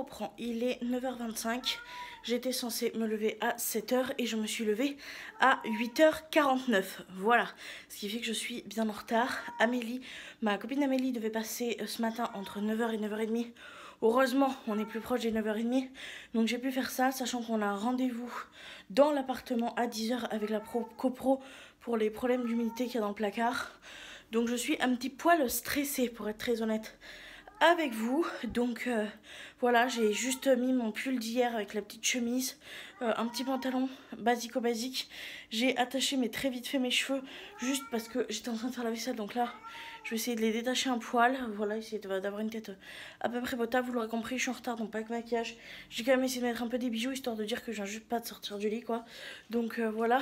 reprends, il est 9h25. J'étais censée me lever à 7h et je me suis levée à 8h49. Voilà, ce qui fait que je suis bien en retard. Amélie, ma copine Amélie devait passer ce matin entre 9h et 9h30. Heureusement, on est plus proche des 9h30. Donc j'ai pu faire ça, sachant qu'on a un rendez-vous dans l'appartement à 10h avec la copro pour les problèmes d'humidité qu'il y a dans le placard. Donc je suis un petit poil stressée pour être très honnête avec vous. Donc voilà, j'ai juste mis mon pull d'hier avec la petite chemise, un petit pantalon basique. J'ai attaché mais très vite fait mes cheveux juste parce que j'étais en train de faire la vaisselle. Donc là je vais essayer de les détacher un poil. Voilà, essayer d'avoir une tête à peu près potable. Vous l'aurez compris, je suis en retard donc pas de maquillage. J'ai quand même essayé de mettre un peu des bijoux histoire de dire que je viens juste pas de sortir du lit quoi. Donc voilà,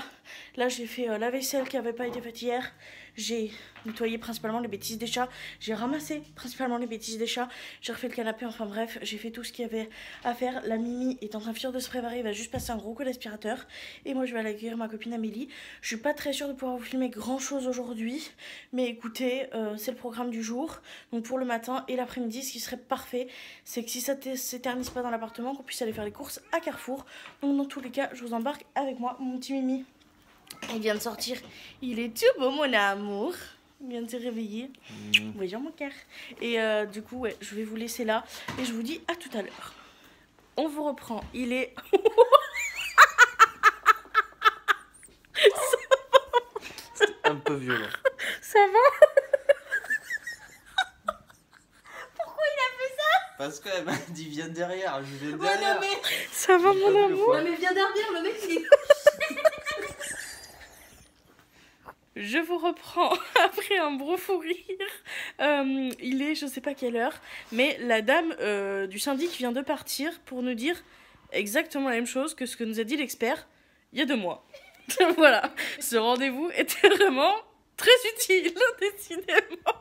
là j'ai fait la vaisselle qui avait pas été faite hier. J'ai nettoyé principalement les bêtises des chats. J'ai ramassé principalement les bêtises des chats. J'ai refait le canapé, enfin bref, j'ai fait tout ce qu'il y avait à faire. La Mimi est en train de se préparer, elle va juste passer un gros coup d'aspirateur. Et moi je vais aller accueillir ma copine Amélie. Je suis pas très sûre de pouvoir vous filmer grand chose aujourd'hui. Mais écoutez, c'est le programme du jour. Donc pour le matin et l'après-midi, ce qui serait parfait, c'est que si ça s'éternise pas dans l'appartement, qu'on puisse aller faire les courses à Carrefour. Donc dans tous les cas, je vous embarque avec moi, mon petit Mimi. Il vient de sortir, il est tout beau mon amour. Il vient de se réveiller. Bonjour mon cœur. Et du coup, ouais, je vais vous laisser là. Et je vous dis à tout à l'heure. On vous reprend. Il est... C'est un peu violent. Ça va? Pourquoi il a fait ça? Parce qu'elle m'a dit viens derrière, je viens Ouais, derrière. non, mais... Ça va mon amour? Non, mais viens derrière, le mec, il est... Je vous reprends après un gros fou rire. Il est je sais pas quelle heure, mais la dame du syndic vient de partir pour nous dire exactement la même chose que ce que nous a dit l'expert il y a 2 mois. Voilà, ce rendez-vous était vraiment très utile, décidément.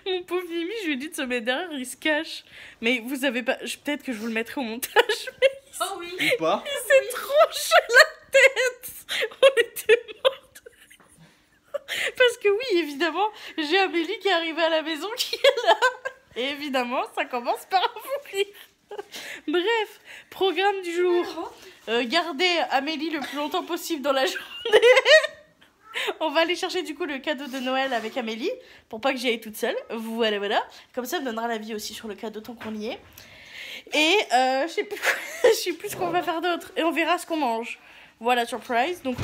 Mon pauvre Mimi, je lui ai dit de se mettre derrière, il se cache. Mais vous avez pas... Peut-être que je vous le mettrai au montage, mais Oh oui. Ou pas. il s'est tranché la tête. On était morts. Parce que oui, évidemment, j'ai Amélie qui est arrivée à la maison qui est là. Et évidemment, ça commence par un fou rire. Bref, programme du jour. Garder Amélie le plus longtemps possible dans la journée. On va aller chercher du coup le cadeau de Noël avec Amélie. Pour pas que j'y aille toute seule. Voilà, voilà. Comme ça, elle me donnera l'avis aussi sur le cadeau tant qu'on y est. Et je sais plus ce qu'on va faire d'autre. Et on verra ce qu'on mange. Voilà, surprise. Donc,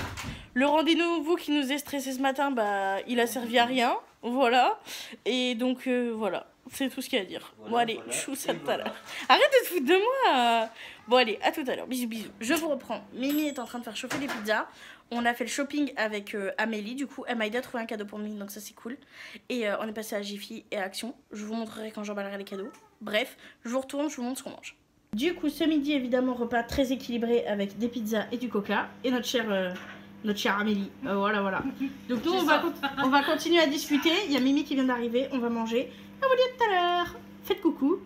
le rendez-vous qui nous est stressé ce matin, bah, il a servi à rien. Voilà. Et donc, voilà. C'est tout ce qu'il y a à dire. Voilà, bon, allez, voilà. je vous ça Et tout à voilà. l'heure. Arrête de te foutre de moi. Bon, allez, à tout à l'heure. Bisous, bisous. Je vous reprends. Mimi est en train de faire chauffer les pizzas. On a fait le shopping avec Amélie. Du coup, elle m'a aidé à trouver un cadeau pour Mimi, donc ça, c'est cool. Et on est passé à Jiffy et à Action. Je vous montrerai quand j'emballerai les cadeaux. Bref, je vous retourne, je vous montre ce qu'on mange. Du coup, ce midi, évidemment, repas très équilibré avec des pizzas et du coca. Et notre chère Amélie. Voilà, voilà. Donc nous, on va continuer à discuter. Il y a Mimi qui vient d'arriver. On va manger. À vous dire tout à l'heure. Faites coucou.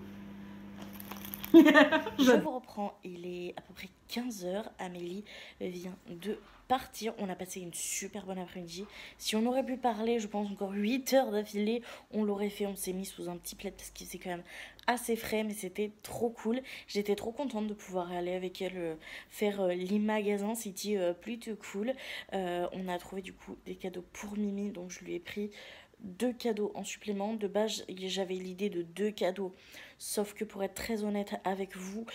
Je vous reprends. Il est à peu près 15h. Amélie vient de partir. On a passé une super bonne après-midi. Si on aurait pu parler, je pense encore 8 heures d'affilée, on l'aurait fait. On s'est mis sous un petit plaid parce qu'il c'est quand même assez frais, mais c'était trop cool. J'étais trop contente de pouvoir aller avec elle faire l'e-magasin. C'était plutôt cool. On a trouvé du coup des cadeaux pour Mimi, donc je lui ai pris 2 cadeaux en supplément. De base, j'avais l'idée de 2 cadeaux. Sauf que pour être très honnête avec vous,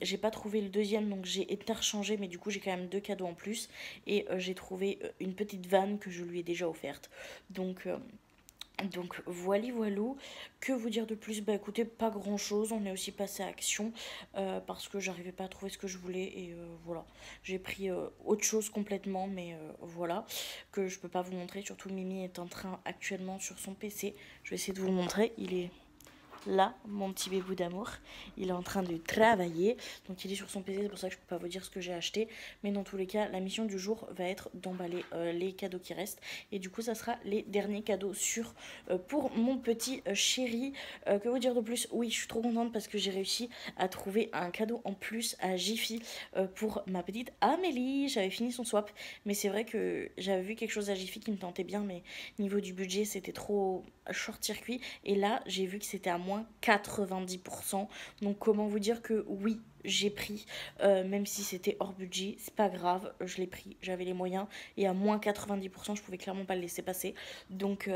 j'ai pas trouvé le deuxième, donc j'ai interchangé, mais du coup j'ai quand même 2 cadeaux en plus. Et j'ai trouvé une petite vanne que je lui ai déjà offerte. Donc voilà, voilou. Que vous dire de plus? Bah écoutez, pas grand chose. On est aussi passé à Action parce que j'arrivais pas à trouver ce que je voulais. Et voilà, j'ai pris autre chose complètement, mais voilà, que je peux pas vous montrer. Surtout Mimi est en train actuellement sur son PC. Je vais essayer de vous le montrer. Il est là, mon petit bébou d'amour. Il est en train de travailler. Donc il est sur son PC, c'est pour ça que je peux pas vous dire ce que j'ai acheté. Mais dans tous les cas, la mission du jour va être d'emballer les cadeaux qui restent. Et du coup, ça sera les derniers cadeaux sûrs pour mon petit chéri. Que vous dire de plus? Oui, je suis trop contente parce que j'ai réussi à trouver un cadeau en plus à Jiffy pour ma petite Amélie. J'avais fini son swap. Mais c'est vrai que j'avais vu quelque chose à Jiffy qui me tentait bien. Mais niveau du budget, c'était trop short-circuit. Et là, j'ai vu que c'était à moins moins 90%. Donc comment vous dire que oui, j'ai pris, même si c'était hors budget, c'est pas grave, je l'ai pris, j'avais les moyens. Et à moins 90%, je pouvais clairement pas le laisser passer. Donc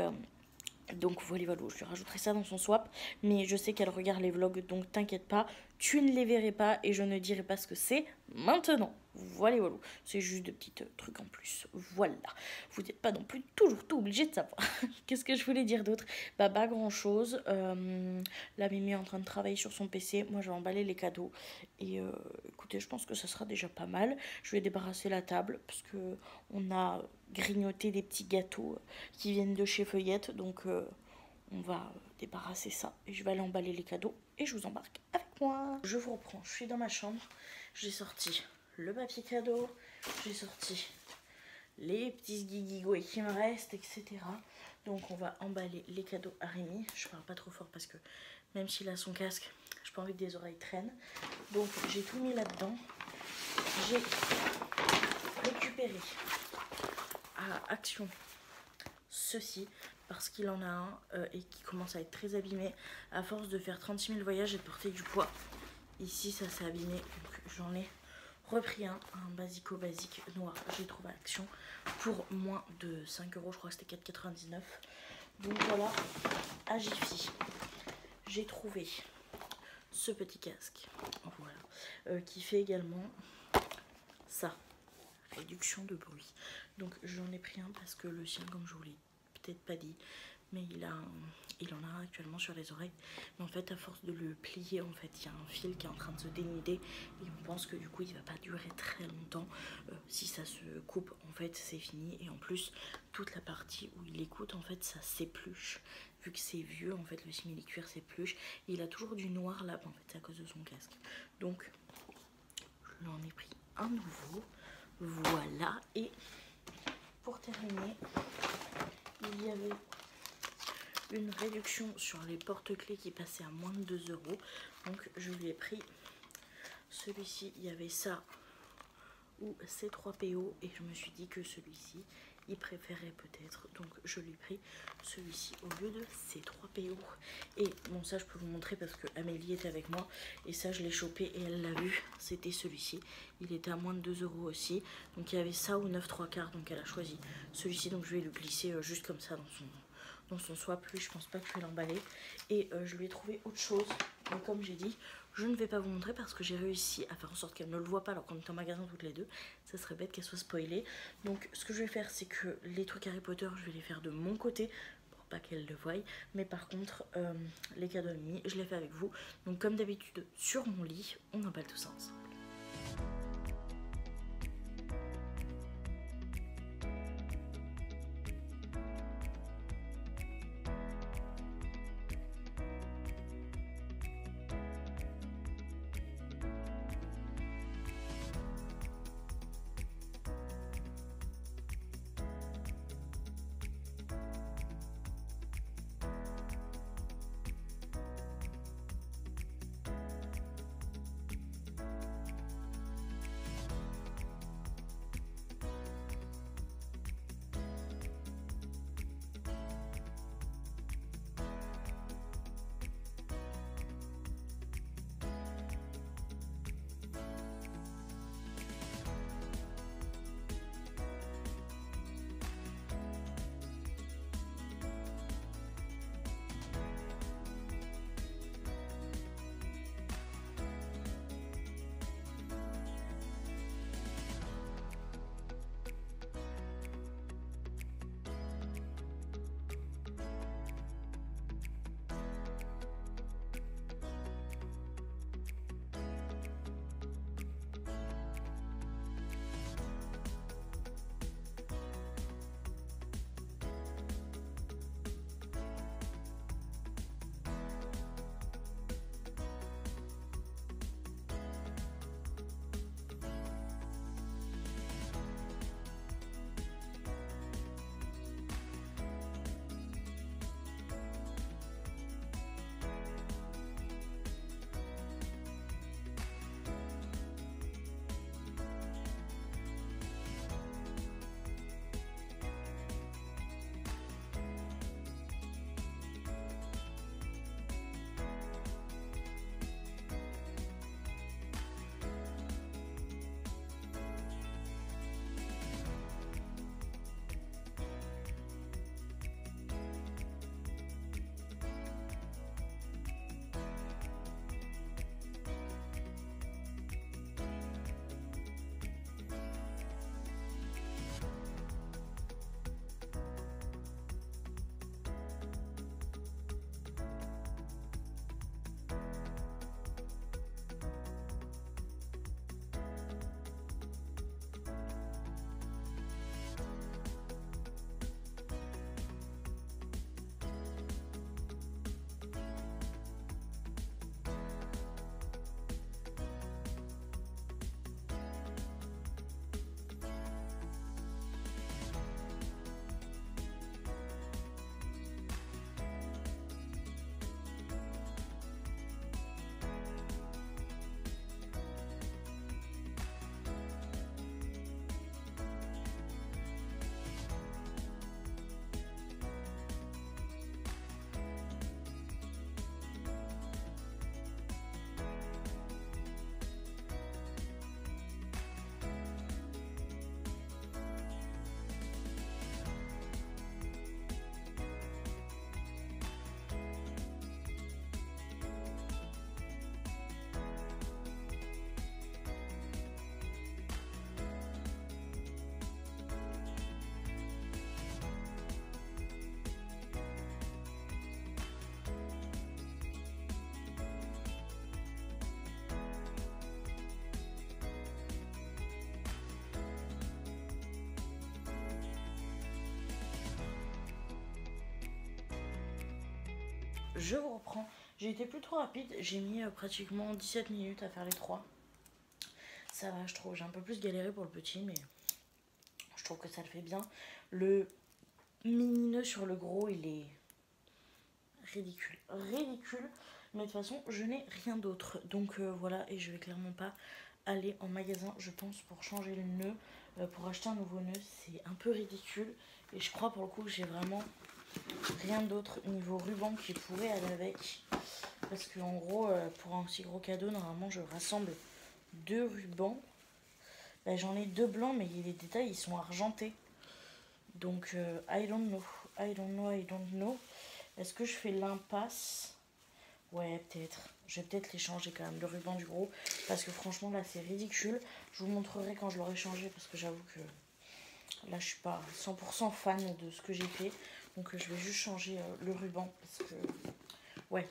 voilà, je lui rajouterai ça dans son swap. Mais je sais qu'elle regarde les vlogs, donc t'inquiète pas, tu ne les verrais pas et je ne dirai pas ce que c'est maintenant. Voilà. C'est juste des petits trucs en plus. Voilà. Vous n'êtes pas non plus toujours tout obligé de savoir. Qu'est-ce que je voulais dire d'autre? Bah, pas grand chose. La Mimi est en train de travailler sur son PC. Moi, j'ai emballé les cadeaux. Et écoutez, je pense que ça sera déjà pas mal. Je vais débarrasser la table parce que on a grignoté des petits gâteaux qui viennent de chez Feuillette. Donc, on va débarrasser ça. Et je vais aller emballer les cadeaux. Et je vous embarque avec moi. Je vous reprends. Je suis dans ma chambre. J'ai sorti le papier cadeau. J'ai sorti les petits guigouets qui me restent, etc. Donc on va emballer les cadeaux à Rémi. Je parle pas trop fort parce que même s'il a son casque, j'ai pas envie que des oreilles traînent. Donc j'ai tout mis là-dedans. J'ai récupéré à Action ceci parce qu'il en a un et qui commence à être très abîmé à force de faire 36 000 voyages et de porter du poids. Ici ça s'est abîmé, donc j'en ai repris un basique noir. J'ai trouvé à Action pour moins de 5 euros, je crois que c'était 4,99. Donc voilà, à Jiffy, j'ai trouvé ce petit casque, voilà, qui fait également ça, réduction de bruit. Donc j'en ai pris un parce que le sien, comme je vous l'ai peut-être pas dit, mais il en a un actuellement sur les oreilles. Mais en fait, à force de le plier, en fait, il y a un fil qui est en train de se dénuder et on pense que du coup, il va pas durer très longtemps. Si ça se coupe, en fait, c'est fini. Et en plus, toute la partie où il écoute, en fait, ça s'épluche. Vu que c'est vieux, en fait, le simili-cuir s'épluche. Et il a toujours du noir là, en fait, c'est à cause de son casque. Donc, je l'en ai pris un nouveau. Voilà. Et pour terminer, il y avait une réduction sur les porte-clés qui passait à moins de 2 euros. Donc je lui ai pris celui-ci. Il y avait ça ou C3PO et je me suis dit que celui-ci il préférait peut-être, donc je lui ai pris celui-ci au lieu de C3PO. Et bon, ça je peux vous montrer parce que Amélie était avec moi et ça je l'ai chopé et elle l'a vu, c'était celui-ci. Il était à moins de 2 euros aussi, donc il y avait ça ou 9 3/4, donc elle a choisi celui-ci. Donc je vais lui glisser juste comme ça dans son swap. Lui, je pense pas que je vais l'emballer. Et je lui ai trouvé autre chose, mais comme j'ai dit, je ne vais pas vous montrer parce que j'ai réussi à faire en sorte qu'elle ne le voit pas alors qu'on est en magasin toutes les deux. Ça serait bête qu'elle soit spoilée. Donc ce que je vais faire, c'est que les trucs Harry Potter, je vais les faire de mon côté pour pas qu'elle le voie. Mais par contre, les cadeaux de Mimi, je les fais avec vous. Donc comme d'habitude, sur mon lit, on emballe tout ça ensemble. je vous reprends. J'ai été plus trop rapide, j'ai mis pratiquement 17 minutes à faire les 3. Ça va, je trouve. J'ai un peu plus galéré pour le petit, mais je trouve que ça le fait bien. Le mini nœud sur le gros, il est ridicule. Ridicule. Mais de toute façon, je n'ai rien d'autre. Donc voilà, et je vais clairement pas aller en magasin, je pense, pour changer le nœud. Pour acheter un nouveau nœud, c'est un peu ridicule. Et je crois pour le coup que j'ai vraiment rien d'autre niveau ruban qui pourrait aller avec. Parce que en gros, pour un aussi gros cadeau, normalement, je rassemble 2 rubans. Bah, j'en ai 2 blancs, mais les détails, ils sont argentés. Donc, I don't know. I don't know, I don't know. Est-ce que je fais l'impasse? Ouais, peut-être. Je vais peut-être les changer quand même, le ruban du gros. Parce que franchement, là, c'est ridicule. Je vous montrerai quand je l'aurai changé. Parce que j'avoue que là, je suis pas 100% fan de ce que j'ai fait. Donc, je vais juste changer le ruban. Parce que, ouais,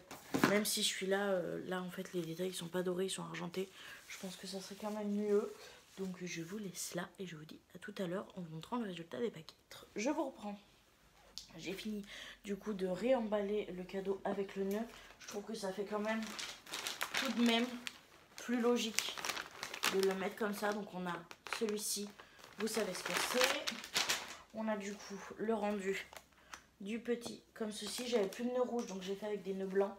même si je suis là, là, en fait, les détails, ils sont pas dorés, ils sont argentés. Je pense que ça serait quand même mieux. Donc, je vous laisse là. Et je vous dis à tout à l'heure en vous montrant le résultat des paquets. Je vous reprends. J'ai fini du coup de réemballer le cadeau avec le nœud. Je trouve que ça fait quand même tout de même plus logique de le mettre comme ça. Donc on a celui-ci, vous savez ce que c'est. On a du coup le rendu du petit comme ceci. J'avais plus de nœud rouge, donc j'ai fait avec des nœuds blancs.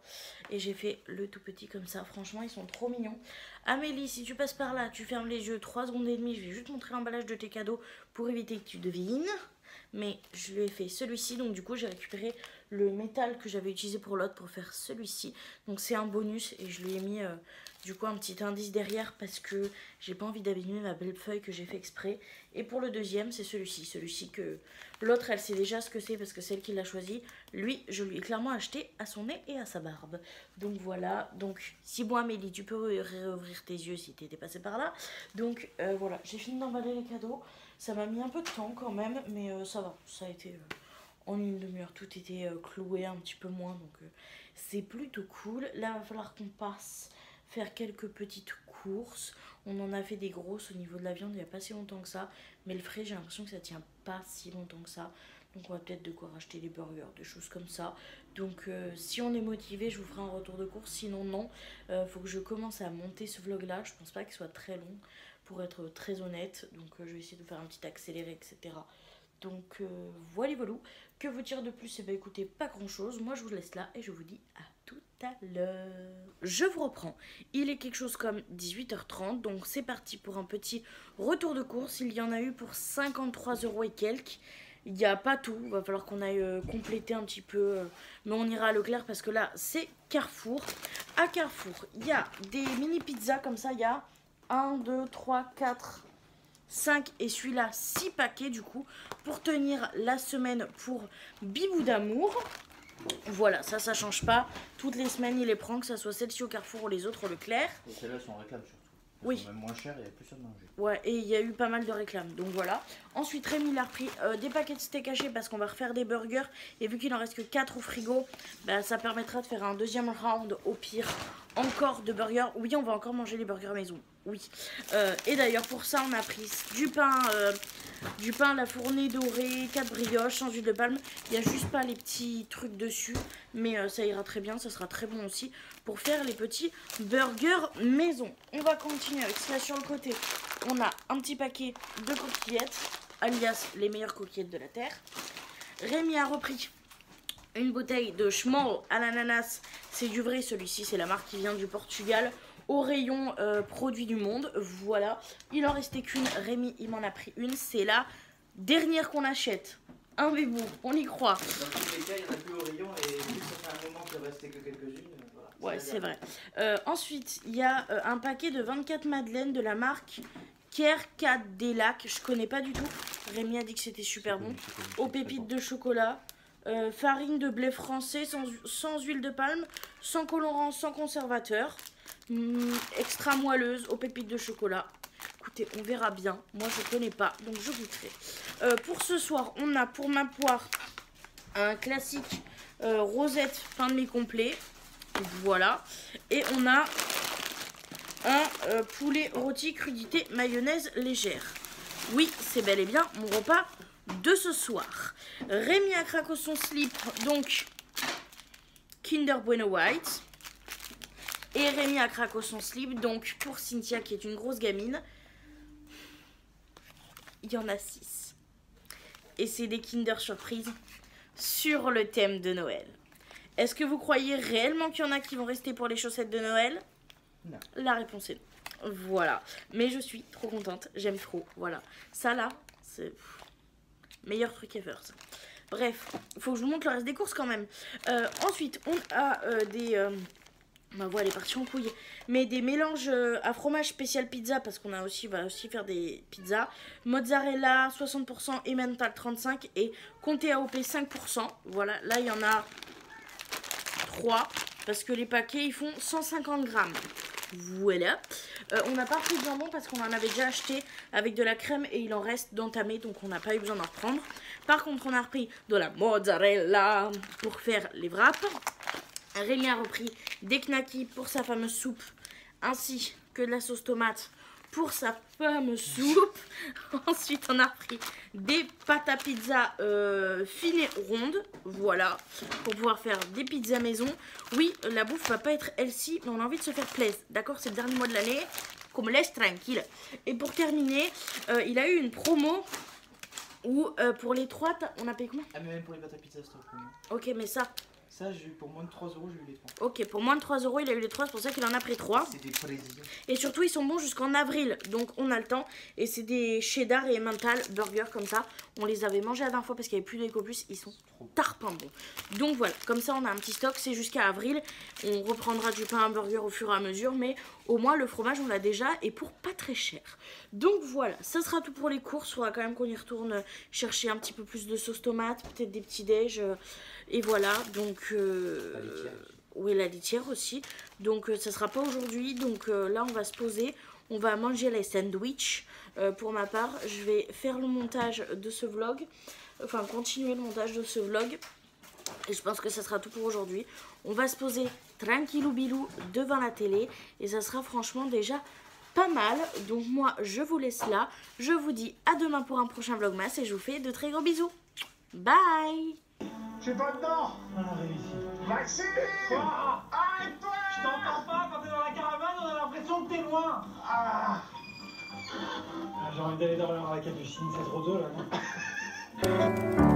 Et j'ai fait le tout petit comme ça. Franchement, ils sont trop mignons. Amélie, si tu passes par là, tu fermes les yeux 3 secondes et demie. Je vais juste montrer l'emballage de tes cadeaux pour éviter que tu devines. Mais je lui ai fait celui-ci, donc du coup j'ai récupéré le métal que j'avais utilisé pour l'autre pour faire celui-ci. Donc c'est un bonus et je lui ai mis du coup un petit indice derrière parce que j'ai pas envie d'abîmer ma belle feuille que j'ai fait exprès. Et pour le deuxième, c'est celui-ci que l'autre elle sait déjà ce que c'est parce que c'est elle qui l'a choisi. Lui, je lui ai clairement acheté à son nez et à sa barbe. Donc voilà, donc si bon Amélie, tu peux réouvrir tes yeux si tu étais passée par là. Donc voilà, j'ai fini d'emballer les cadeaux. Ça m'a mis un peu de temps quand même, mais ça va. Ça a été en une demi-heure. Tout était cloué un petit peu moins, donc c'est plutôt cool. Là, il va falloir qu'on passe faire quelques petites courses. On en a fait des grosses au niveau de la viande il n'y a pas si longtemps que ça. Mais le frais, j'ai l'impression que ça tient pas si longtemps que ça. Donc on va peut-être de quoi racheter des burgers, des choses comme ça. Donc si on est motivé, je vous ferai un retour de course. Sinon non, faut que je commence à monter ce vlog là. Je pense pas qu'il soit très long pour être très honnête. Donc je vais essayer de faire un petit accéléré, etc. Donc voilà. Que vous dire de plus? Eh bien écoutez, pas grand chose. Moi je vous laisse là et je vous dis à tout à l'heure. Je vous reprends. Il est quelque chose comme 18h30. Donc c'est parti pour un petit retour de course. Il y en a eu pour 53 € et quelques. Il n'y a pas tout, il va falloir qu'on aille compléter un petit peu, mais on ira à Leclerc parce que là c'est Carrefour. À Carrefour, il y a des mini pizzas comme ça, il y a 1, 2, 3, 4, 5 et celui-là 6 paquets du coup pour tenir la semaine pour Bibou d'amour. Voilà, ça change pas. Toutes les semaines il les prend, que ça soit celle-ci au Carrefour ou les autres au Leclerc. Et celles-là sont réclames surtout. Oui. Elles sont même moins chères et il y a plus à manger. Ouais, et il y a eu pas mal de réclames, donc voilà. Ensuite, Rémi a repris des paquets de steak haché parce qu'on va refaire des burgers. Et vu qu'il en reste que 4 au frigo, bah, ça permettra de faire un deuxième round au pire. Encore de burgers. Oui, on va encore manger les burgers maison. Oui. Et d'ailleurs, pour ça, on a pris du pain à la fournée dorée, 4 brioches sans huile de palme. Il n'y a juste pas les petits trucs dessus. Mais ça ira très bien, ça sera très bon aussi pour faire les petits burgers maison. On va continuer avec cela sur le côté. On a un petit paquet de coquillettes, alias les meilleures coquillettes de la terre. Rémi a repris une bouteille de Schmall à l'ananas. C'est du vrai, celui-ci, c'est la marque qui vient du Portugal. Au rayon produits du monde, voilà. Il en restait qu'une, Rémi, il m'en a pris une. C'est la dernière qu'on achète. Un bébou, on y croit. Dans tous les cas, il n'y en a plus au rayon et vu que ça fait un moment qu'il ne restait que quelques-unes, voilà. Ouais, c'est vrai. Ensuite, il y a un paquet de 24 madeleines de la marque Kerkadelac. Je connais pas du tout. Rémi a dit que c'était super bon. Aux pépites de chocolat. Farine de blé français sans huile de palme, sans colorant, sans conservateur. Extra moelleuse aux pépites de chocolat. Écoutez, on verra bien. Moi, je connais pas, donc je goûterai. Pour ce soir, on a pour ma poire un classique rosette pain de mie complet. Voilà. Et on a un poulet rôti crudité mayonnaise légère. Oui, c'est bel et bien mon repas de ce soir. Rémi a craqué son slip, donc Kinder Bueno White. Et Rémi a craqué son slip. Donc pour Cynthia qui est une grosse gamine, il y en a 6. Et c'est des Kinder Surprise sur le thème de Noël. Est-ce que vous croyez réellement qu'il y en a qui vont rester pour les chaussettes de Noël? Non. La réponse est non. Voilà. Mais je suis trop contente. J'aime trop. Voilà. Ça là, c'est meilleur truc ever. Ça. Bref, il faut que je vous montre le reste des courses quand même. Ensuite, on a des... ma voix elle est partie en couille. Mais des mélanges à fromage spécial pizza parce qu'on a aussi, va aussi faire des pizzas. Mozzarella 60%, Emmental 35% et Comté AOP 5%. Voilà, là il y en a 3 parce que les paquets ils font 150 grammes. Voilà. On n'a pas pris de jambon parce qu'on en avait déjà acheté avec de la crème et il en reste d'entamé donc on n'a pas eu besoin d'en reprendre. Par contre on a repris de la mozzarella pour faire les wraps. Rémi a repris des knackis pour sa fameuse soupe ainsi que de la sauce tomate pour sa fameuse soupe. Ensuite on a repris des pâtes à pizza fines et rondes, voilà, pour pouvoir faire des pizzas maison. Oui, la bouffe va pas être healthy, mais on a envie de se faire plaisir, d'accord, c'est le dernier mois de l'année, qu'on me laisse tranquille. Et pour terminer, il a eu une promo où pour les 3, on a payé combien? Ah mais même pour les pâtes à pizza, stop. Ok, mais ça... Ça, j'ai eu pour moins de 3 euros, j'ai eu les 3. Ok, pour moins de 3 euros, il a eu les 3, c'est pour ça qu'il en a pris 3. C'est des plaisirs. Et surtout, ils sont bons jusqu'en avril, donc on a le temps. Et c'est des cheddar et mental burgers comme ça. On les avait mangés la dernière fois parce qu'il n'y avait plus d'Ecopus, ils sont tarpin bons. Donc voilà, comme ça on a un petit stock, c'est jusqu'à avril. On reprendra du pain à burger au fur et à mesure, mais au moins le fromage on l'a déjà et pour pas très cher. Donc voilà, ça sera tout pour les courses. Il faudra quand même qu'on y retourne chercher un petit peu plus de sauce tomate, peut-être des petits déj. Et voilà, donc... oui, la litière aussi. Donc ça sera pas aujourd'hui. Donc là on va se poser. On va manger les sandwichs. Pour ma part, je vais faire le montage de ce vlog. Enfin, continuer le montage de ce vlog. Et je pense que ça sera tout pour aujourd'hui. On va se poser tranquillou bilou devant la télé. Et ça sera franchement déjà pas mal. Donc moi, je vous laisse là. Je vous dis à demain pour un prochain vlogmas. Et je vous fais de très gros bisous. Bye! Je suis pas dedans. Ah, réussi. Maxime. Quoi? Arrête-toi. Je t'entends pas, quand t'es dans la caravane, on a l'impression que t'es loin. Ah. J'ai envie d'aller dormir dans la capucine, c'est trop tôt là, non?